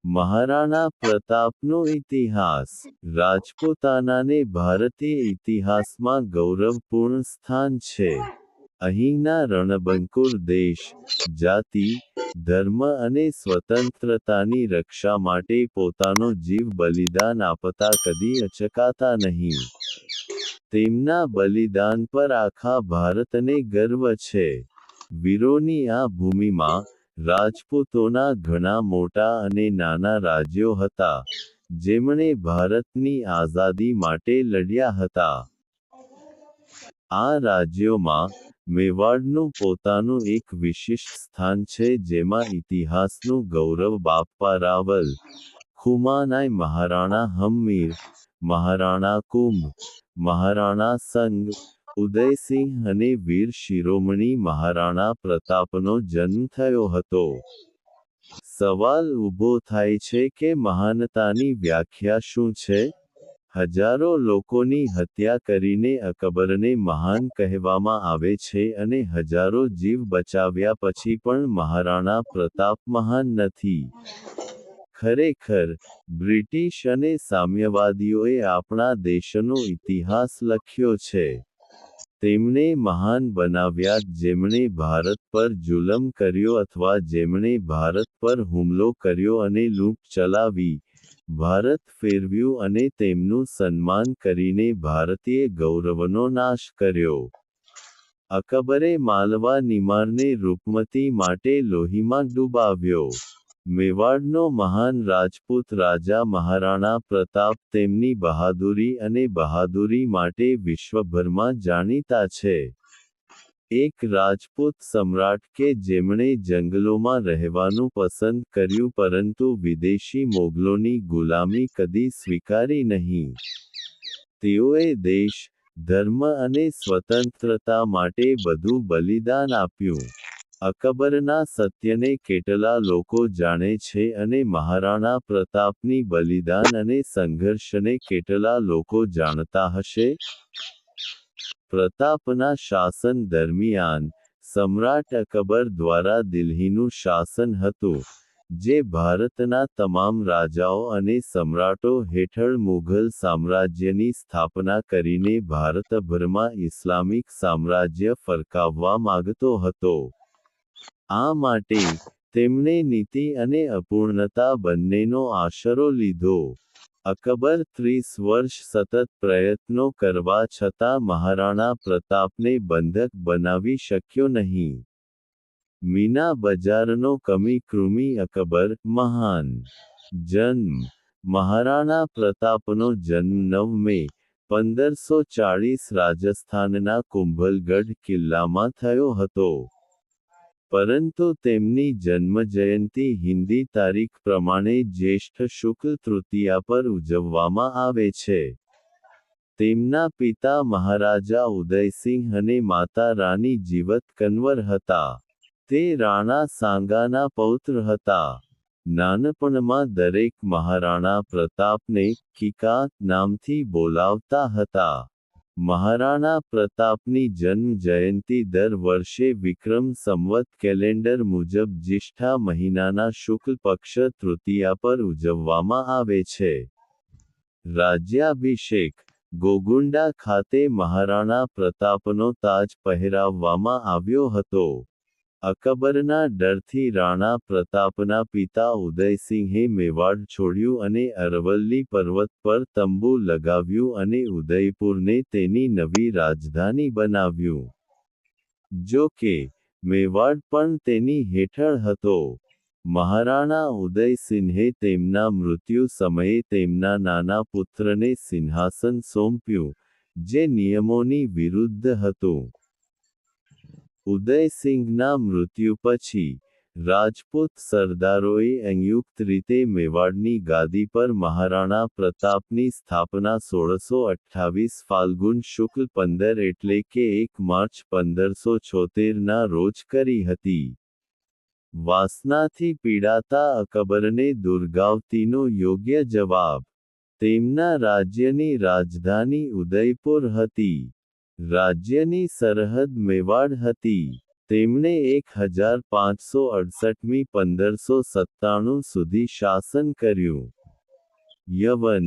મહારાણા પ્રતાપનો ઇતિહાસ રાજપૂતાનાને ભારતીય ઇતિહાસમાં ગૌરવપૂર્ણ સ્થાન છે. અહીંના રણબંકુર દેશ, જાતિ, ધર્મ અને સ્વતંત્રતાની રક્ષા માટે પોતાનો જીવ બલિદાન આપતા કદી અચકાતા નહીં. તેમના બલિદાન પર આખા ભારતને ગર્વ છે. વીરોની આ ભૂમિમાં રાજપૂતોના ઘણા મોટા અને નાના રાજ્યો હતા, જેમણે ભારતની આઝાદી માટે લડ્યા હતા. આ રાજ્યોમાં મેવાડનું પોતાનું એક વિશિષ્ટ સ્થાન છે, જેમાં ઇતિહાસનું ગૌરવ બાપ્પા રાવલ, ખુમાનાઈ મહારાણા હમ્મીર, મહારાણા કુંભ, મહારાણા સંગ, ઉદયસિંહ અને વીર શિરોમણી મહારાણા પ્રતાપનો જન્મ થયો હતો. સવાલ ઊભો થાય છે કે મહાનતાની વ્યાખ્યા શું છે? હજારો લોકોની હત્યા કરીને અકબરને મહાન કહેવામાં આવે છે અને હજારો જીવ બચાવ્યા પછી પણ મહારાણા પ્રતાપ મહાન નથી. ખરેખર, બ્રિટિશ અને સામ્યવાદીઓએ આપણા દેશનો ઇતિહાસ લખ્યો છે. તેમને મહાન બનાવ્યા જેમણે ભારત પર જુલમ કર્યો અથવા જેમણે ભારત પર હુમલો કર્યો અને લૂંટ ચલાવી, ભારત ફેરવ્યું અને તેમનું સન્માન કરીને ભારતીય ગૌરવનો નાશ કર્યો. અકબરે માલવા નિમારને રૂપમતી માટે લોહીમાં ડૂબાવ્યો. મેવાડનો મહાન રાજપૂત રાજા મહારાણા પ્રતાપ તેમની બહાદુરી અને બહાદુરી માટે વિશ્વભરમાં જાણીતા છે. એક રાજપૂત સમ્રાટ કે જેમણે જંગલોમાં રહેવાનું પસંદ કર્યું પરંતુ વિદેશી મોગલોની ગુલામી કદી સ્વીકારી નહીં. તેઓએ દેશ, ધર્મ અને સ્વતંત્રતા માટે બધું બલિદાન આપ્યું. અકબરના સત્યને કેટલા લોકો જાણે છે અને મહારાણા પ્રતાપની બલિદાન અને સંઘર્ષને કેટલા લોકો જાણતા હશે? પ્રતાપના શાસન દરમિયાન, સમ્રાટ અકબર દ્વારા દિલ્હીનું શાસન હતું, જે ભારતના તમામ રાજાઓ અને સમ્રાટો હેઠળ મુઘલ સામ્રાજ્યની સ્થાપના કરીને ભારતભરમાં ઇસ્લામિક સામ્રાજ્ય ફરકાવવા માગતો હતો. આ માટે, તેમણે નીતિ અને અપૂર્ણતા બંનેનો આશરો લીધો. અકબર 30 વર્ષ સતત પ્રયત્નો કરવા છતાં મહારાણા પ્રતાપને બંધક બનાવી શક્યો નહીં. મીના બજારનો કમી કૃમિ અકબર, મહાન. જન્મ: મહારાણા પ્રતાપનો જન્મ 9 મે, 1540 રાજસ્થાનના કુંભલગઢ કિલ્લામાં થયો હતો. પરંતુ તેમની જન્મજયંતિ હિન્દી તારીખ પ્રમાણે જ્યેષ્ઠ શુક્લ તૃતીયા પર ઉજવવામાં આવે છે. તેમના પિતા મહારાજા ઉદયસિંહ અને માતા રાની જીવત કન્વર હતા. તે રાણા સાંગાના પૌત્ર હતા. નાનપણમાં દરેક મહારાણા પ્રતાપને કિકા નામથી બોલાવતા હતા. મહારાણા પ્રતાપની જન્મ જયંતિ દર વર્ષે વિક્રમ સંવત કેલેન્ડર મુજબ જ્યેષ્ઠા મહિનાના શુક્લ પક્ષ તૃતીયા પર ઉજવવામાં આવે છે. રાજ્યાભિષેક: ગોગુંડા ખાતે મહારાણા પ્રતાપનો તાજ પહેરાવવામાં આવ્યો હતો. અકબરના ડરથી રાણા પ્રતાપના પિતા ઉદયસિંહે મેવાડ છોડ્યું અને અરવલ્લી પર્વત પર તંબુ લગાવ્યું અને ઉદયપુરને તેની નવી રાજધાની બનાવ્યું. જો કે, મેવાડ પણ તેની હેઠળ હતો. મહારાણા ઉદયસિંહે તેમના મૃત્યુ સમયે તેમના નાના પુત્રને સિંહાસન સોંપ્યું, જે નિયમોની વિરુદ્ધ હતું. ઉદયસિંહના મૃત્યુ પછી, રાજપૂત સરદારોએ સંયુક્ત રીતે મેવાડની ગાદી પર મહારાણા પ્રતાપની સ્થાપના 1628 ફાલ્ગુન શુક્લ 15 એટલે કે 1 માર્ચ 1576 ના રોજ કરી હતી. વાસનાથી પીડાતા અકબરને દુર્ગાવતીનો યોગ્ય જવાબ. તેમના રાજ્યની રાજધાની ઉદયપુર હતી. રાજ્યની સરહદ મેવાડ હતી. તેમણે 1568મી 1597 સુધી શાસન કર્યું. યવન,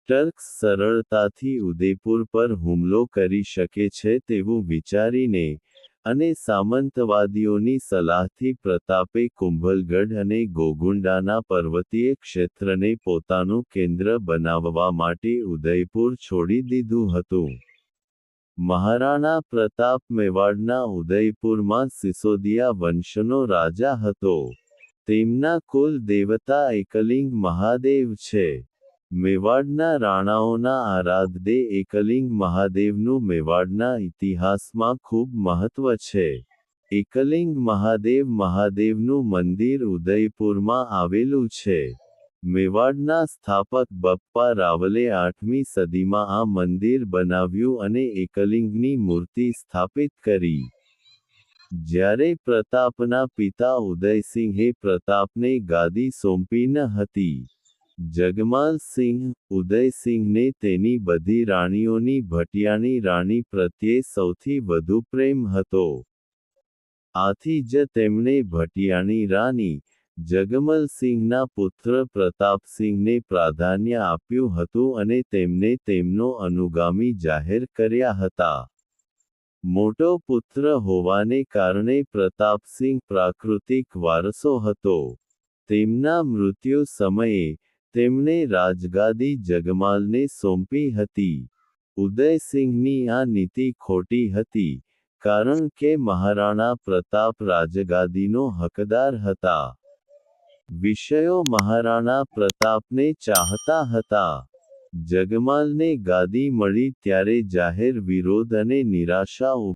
ટર્ક્સ સરળતાથી ઉદયપુર પર હુમલો કરી શકે છે તેવું વિચારીને, અને સામંતવાદીઓની સલાહથી પ્રતાપે કુંભલગઢ અને ગોગુંડાના પર્વતીય ક્ષેત્રને પોતાનું કેન્દ્ર બનાવવા માટે ઉદયપુર છોડી દીધું હતું. મહારાણા પ્રતાપ મેવાડના ઉદયપુરમાં સિસોદિયા વંશનો રાજા હતો. તેમના કુલ દેવતા એકલિંગ મહાદેવ છે. મેવાડના રાણાઓના આરાધ્ય એકલિંગ મહાદેવનું મેવાડના ઇતિહાસમાં ખૂબ મહત્વ છે. એકલિંગ મહાદેવનું મંદિર ઉદયપુરમાં આવેલું છે. મેવાડના સ્થાપક બપ્પા રાવલે 8મી સદીમાં આ મંદિર બનાવ્યું અને એકલિંગની મૂર્તિ સ્થાપિત કરી. જ્યારે પ્રતાપના પિતા ઉદયસિંહે પ્રતાપને ગાદી સોંપી ન હતી, જગમાલ સિંહ, ઉદયસિંહને તેની બધી રાણીઓની ભટિયાણી રાણી પ્રત્યે સૌથી વધુ પ્રેમ હતો. આથી જ તેમણે ભટિયાણી રાણી, જગમલસિંહના પુત્ર પ્રતાપસિંહને પ્રાધાન્ય આપ્યું હતું અને તેમને તેમનો અનુગામી જાહેર કર્યા હતા. મોટો પુત્ર હોવાને કારણે પ્રતાપસિંહ પ્રાકૃતિક વારસો હતો. તેમના મૃત્યુ સમયે, તેમણે રાજગાદી જગમાલને સોંપી હતી. ઉદયસિંહની આ નીતિ ખોટી હતી, કારણ કે મહારાણા પ્રતાપ રાજગાદીનો હકદાર હતા. વિષયો મહારાણા પ્રતાપને ચાહતા હતા. જગમાલને ગાદી મળી ત્યારે જાહેર વિરોધ અને નિરાશા